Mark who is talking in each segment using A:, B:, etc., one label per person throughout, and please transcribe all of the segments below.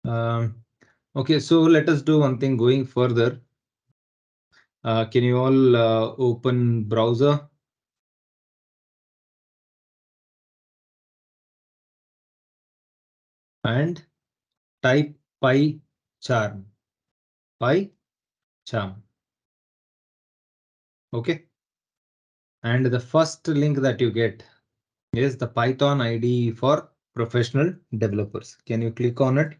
A: Okay, so let us do one thing going further. Can you all open browser? And type PyCharm. PyCharm. Okay. And the first link that you get is the Python IDE for professional developers. Can you click on it?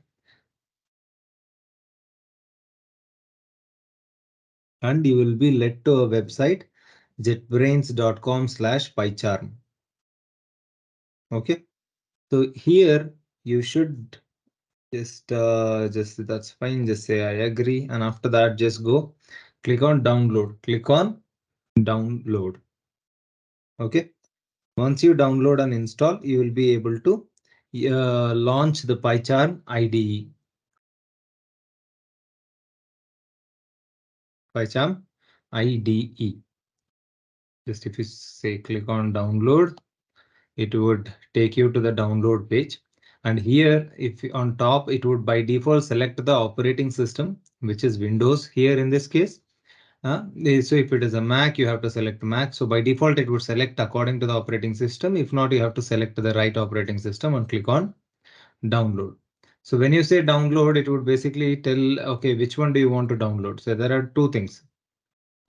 A: And you will be led to a website, jetbrains.com/PyCharm. Okay. So here you should just that's fine. Just say I agree. And after that, just go click on download. Click on download. Okay. Once you download and install, you will be able to launch the PyCharm IDE. PyCharm IDE. Just if you say click on download, it would take you to the download page. And here, if on top, it would by default select the operating system, which is Windows here in this case. So if it is a Mac, you have to select Mac. So by default, it would select according to the operating system. If not, you have to select the right operating system and click on download. So when you say download, it would basically tell, okay, which one do you want to download? So there are two things.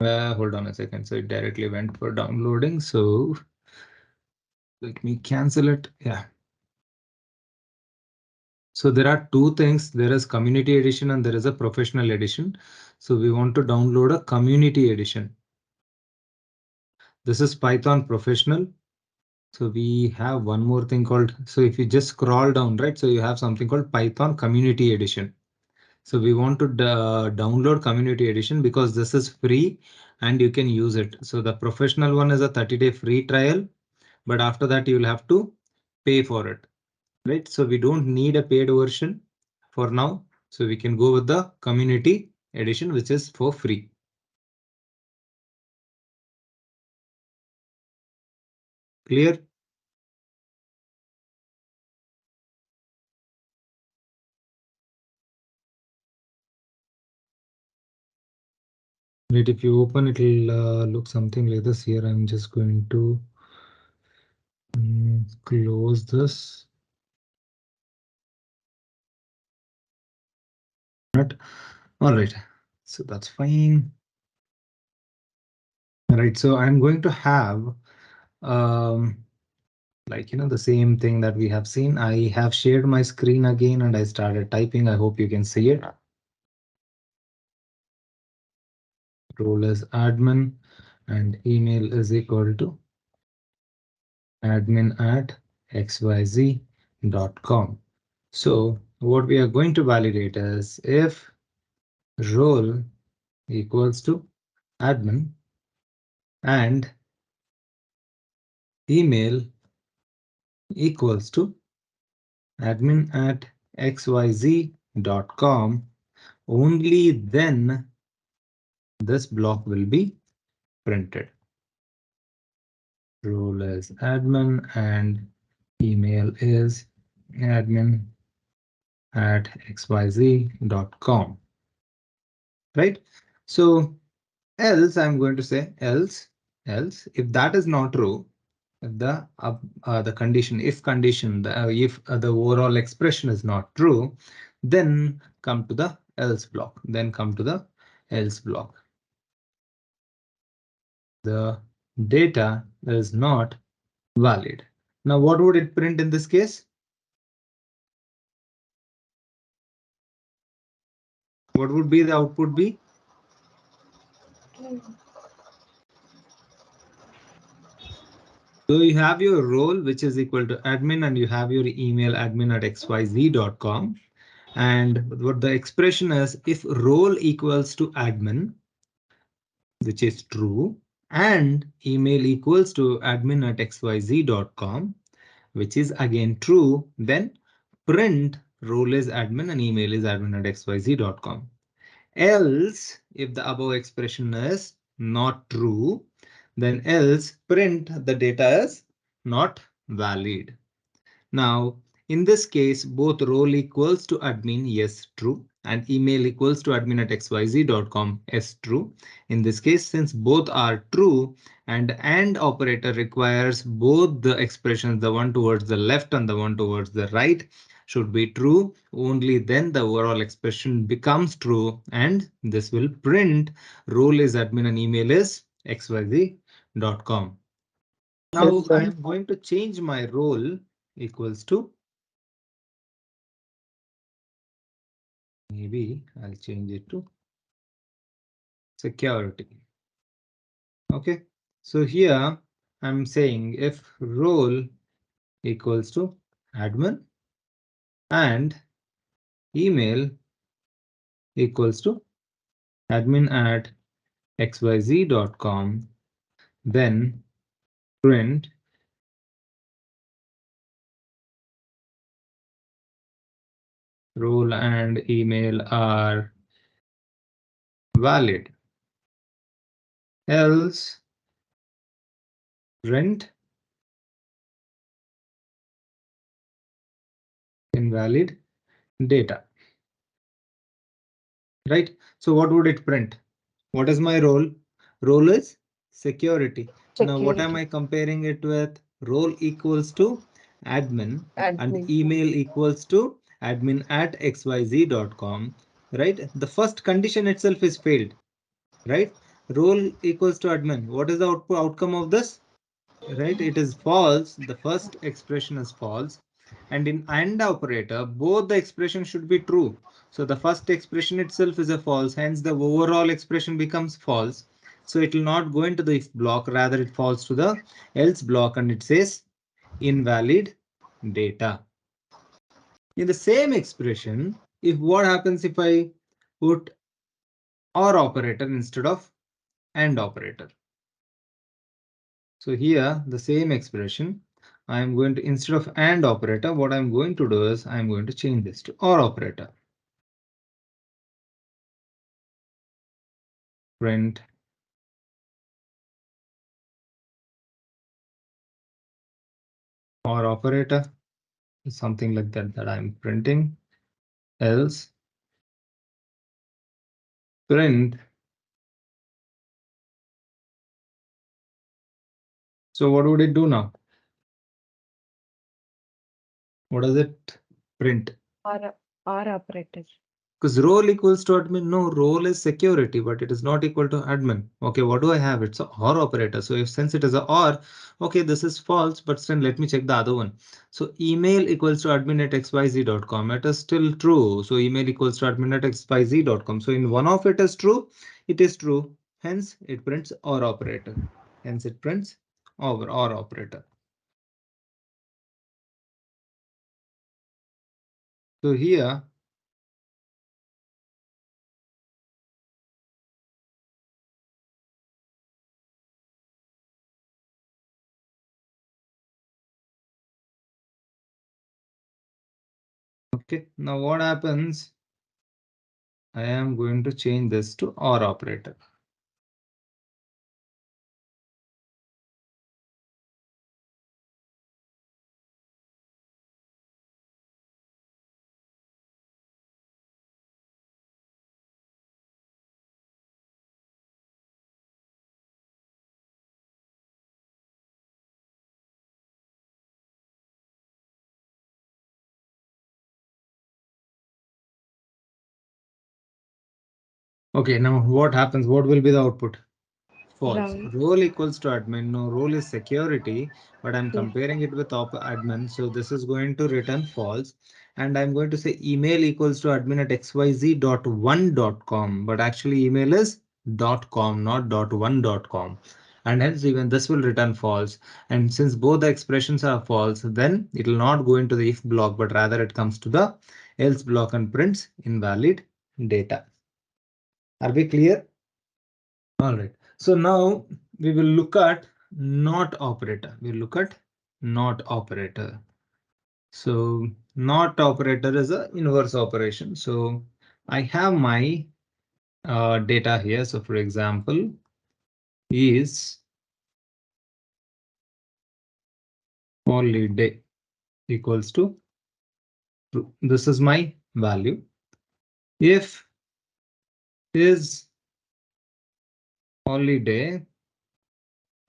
A: Hold on a second. So it directly went for downloading. So let me cancel it. Yeah. So there are two things. There is community edition and there is a professional edition. So we want to download a community edition. This is Python professional. So we have one more thing called, so if you just scroll down, right? So you have something called Python community edition. So we want to download community edition because this is free and you can use it. So the professional one is a 30-day free trial, but after that you will have to pay for it, right? So we don't need a paid version for now. So we can go with the community edition, which is for free. Clear? Right, if you open it will look something like this. Here I'm just going to close this. All right, so that's fine. All right, so I'm going to have like, the same thing that we have seen. I have shared my screen again and I started typing. I hope you can see it. Role as admin and email is equal to admin@xyz.com. So what we are going to validate is if role equals to admin and email equals to admin@xyz.com, only then this block will be printed. Role is admin and email is admin@xyz.com. Right? So else I'm going to say else if that is not true, the condition, if condition, if the overall expression is not true, then come to the else block. Then come to the else block. The data is not valid. Now, what would it print in this case? What would be the output be? So you have your role, which is equal to admin, and you have your email admin@xyz.com. And what the expression is, if role equals to admin, which is true, and email equals to admin@xyz.com, which is again true, then print role is admin and email is admin@xyz.com. Else, if the above expression is not true, then else print the data is not valid. Now, In this case, both role equals to admin, yes, true, and email equals to admin at xyz.com, yes, true. In this case, since both are true and operator requires both the expressions, the one towards the left and the one towards the right, should be true. Only then the overall expression becomes true, and this will print role is admin and email is xyz.com. Now I am going to change my role equals to, maybe I'll change it to security. Okay, so here I'm saying if role equals to admin and email equals to admin at xyz.com, then print role and email are valid, else print invalid data. Right? So what would it print? What is my role? Role is security. Now what am
B: Security.
A: I comparing it with? Role equals to admin and
B: Admin.
A: email equals to admin at xyz.com. Right? The first condition itself is failed. Right? Role equals to admin. What is the outcome of this? Right, it is false. The first expression is false, and in AND operator both the expression should be true. So the first expression itself is a false, hence the overall expression becomes false. So it will not go into the if block, rather it falls to the else block and it says invalid data. In the same expression, if what happens if I put OR operator instead of AND operator? So here the same expression, I am going to, instead of AND operator, what I'm going to do is I'm going to change this to OR operator. Print OR operator, something like that I'm printing, else print. So what would it do now? What does it print?
B: Or operator.
A: Because role equals to admin, no, role is security, but it is not equal to admin. Okay, what do I have? It's a OR operator. So if since it is a OR, okay, this is false, but still let me check the other one. So email equals to admin at xyz.com. It is still true. So email equals to admin at xyz.com. So in one of it is true, it is true. Hence it prints OR operator. Hence it prints OR operator. So here okay, now what happens? I am going to change this to OR operator. Okay, now what happens? What will be the output? False.
B: Wrong.
A: Role equals to admin. No, role is security, but I'm
B: Yes.
A: comparing it with admin. So this is going to return false. And I'm going to say email equals to admin at xyz.1.com. But actually email is .com, not .1.com. And hence even this will return false. And since both the expressions are false, then it will not go into the if block, but rather it comes to the else block and prints invalid data. Are we clear? All right. So now we will look at not operator. We'll look at not operator. So not operator is a inverse operation. So I have my data here. So for example, is holiday equals to true. This is my value. If is holiday,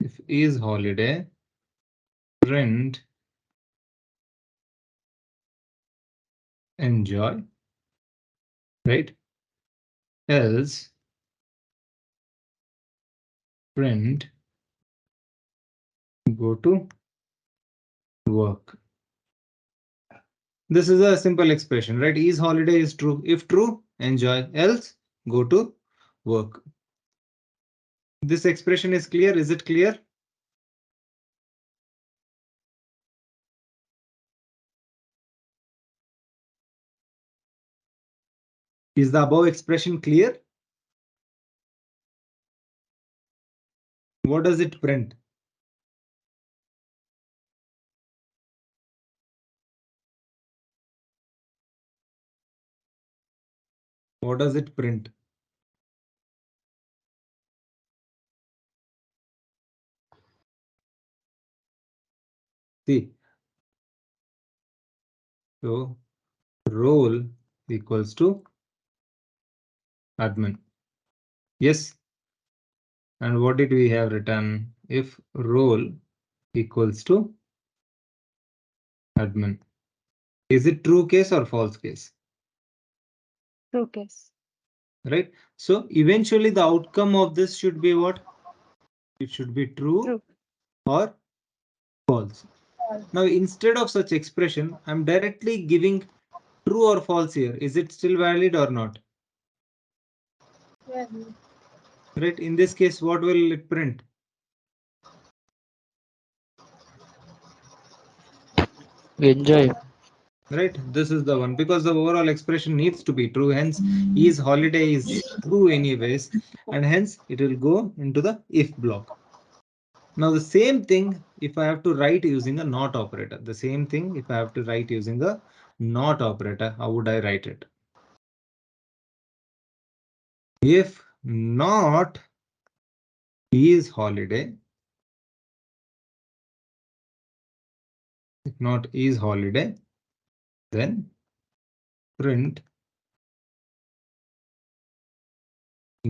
A: if is holiday, print enjoy, right? Else print go to work. This is a simple expression, right? Is holiday is true. If true, enjoy. Else, go to work. This expression is clear. Is it clear? Is the above expression clear? What does it print? What does it print? See, so role equals to admin. Yes. And what did we have written? If role equals to admin. Is it true case or false case?
B: True case.
A: Right? So eventually the outcome of this should be what? It should be true
B: True.
A: or false. Now instead of such expression, I'm directly giving true or false here. Is it still valid or not?
B: Yeah.
A: Right? In this case, what will it print?
C: Enjoy.
A: Right? This is the one because the overall expression needs to be true. Hence, is holiday is true anyways, and hence it will go into the if block. Now the same thing if I have to write using a not operator. The same thing if I have to write using a not operator, how would I write it? If not is holiday, if not is holiday, then print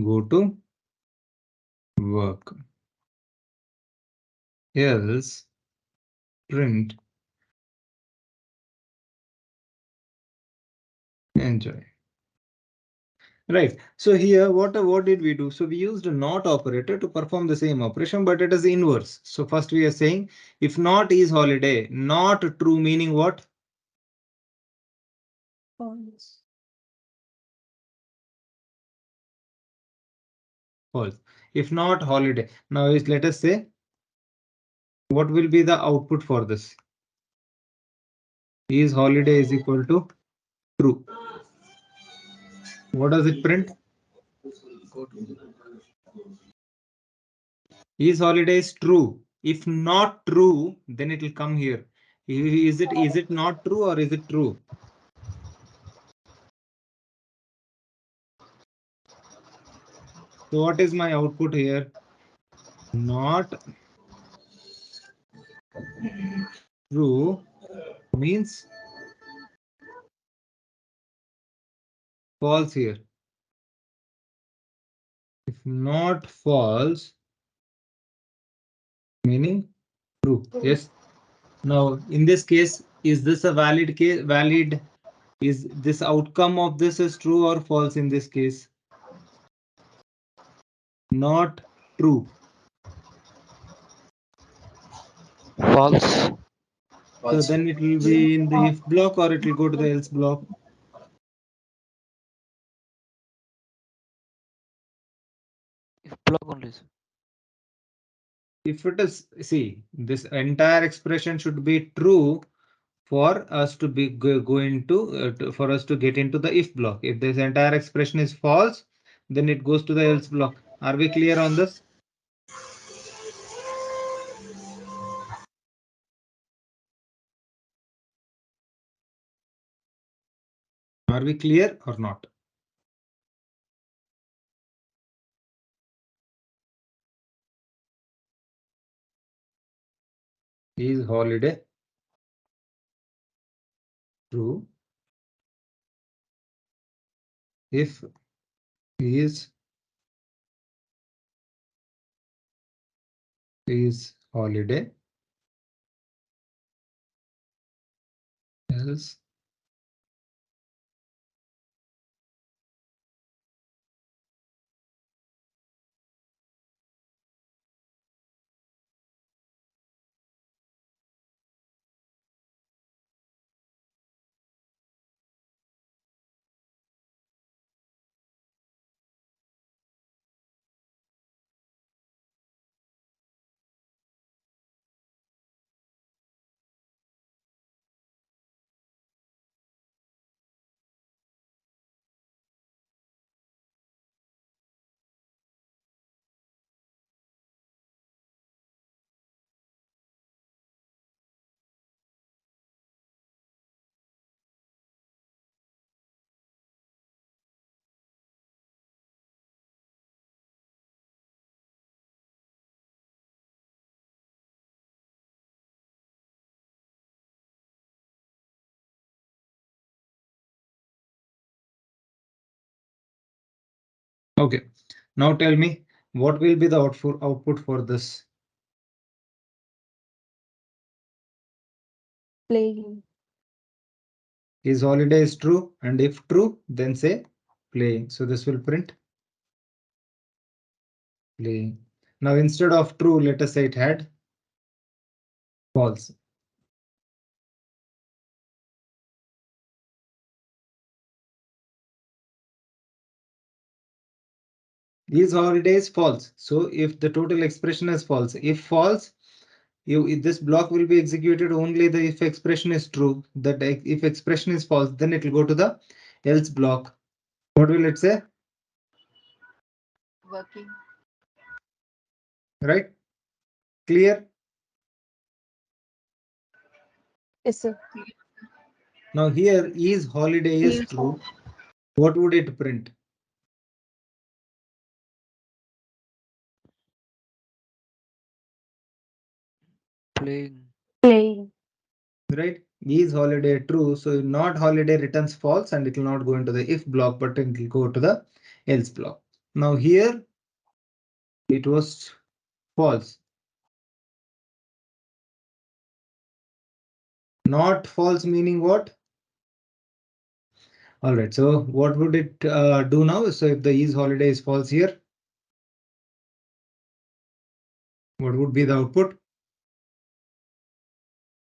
A: go to work. Else print enjoy. Right. So here, what did we do? So we used a not operator to perform the same operation, but it is inverse. So first we are saying if not is holiday, not true, meaning what?
B: False.
A: False. If not holiday. Now is let us say what will be the output for this? Is holiday is equal to true. What does it print? Is holiday is true. If not true, then it will come here. Is it not true or is it true? So what is my output here? Not true means false here. If not false, meaning true.
B: True.
A: Yes. Now, in this case, is this a valid case? Valid? Is this outcome of this is true or false in this case? Not true.
C: False.
A: So then it will be in the if block or it will go to the else block.
C: If block only.
A: If it is, see, this entire expression should be true for us to be go into for us to get into the if block. If this entire expression is false, then it goes to the else block. Are we clear on this? Are we clear or not? Is holiday true? If is holiday, else okay. Now tell me what will be the output for this?
B: Playing.
A: Is holiday is true, and if true, then say playing. So this will print playing. Now instead of true, let us say it had false. Is holiday is false. So if the total expression is false, if false, if this block will be executed only the if expression is true. That if expression is false, then it will go to the else block. What will it say?
B: Working.
A: Right? Clear?
B: Yes, sir.
A: Now here is holiday is true. What would it print?
C: Playing.
B: Playing.
A: Right? Is holiday true? So not holiday returns false and it will not go into the if block, but it will go to the else block. Now here it was false. Not false meaning what? All right. So what would it do now? So if the is holiday is false here, what would be the output?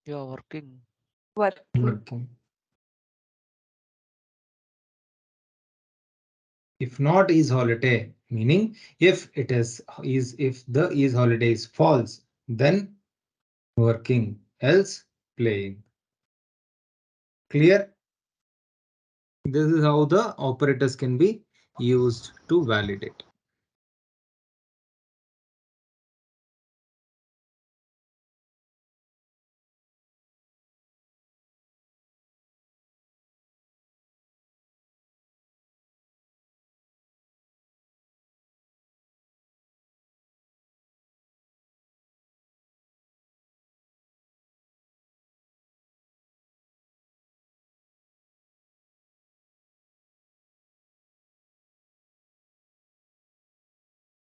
C: Yeah, working.
B: Working.
A: Working. If not is holiday, meaning if it is if the is holiday is false, then working, else playing. Clear? This is how the operators can be used to validate.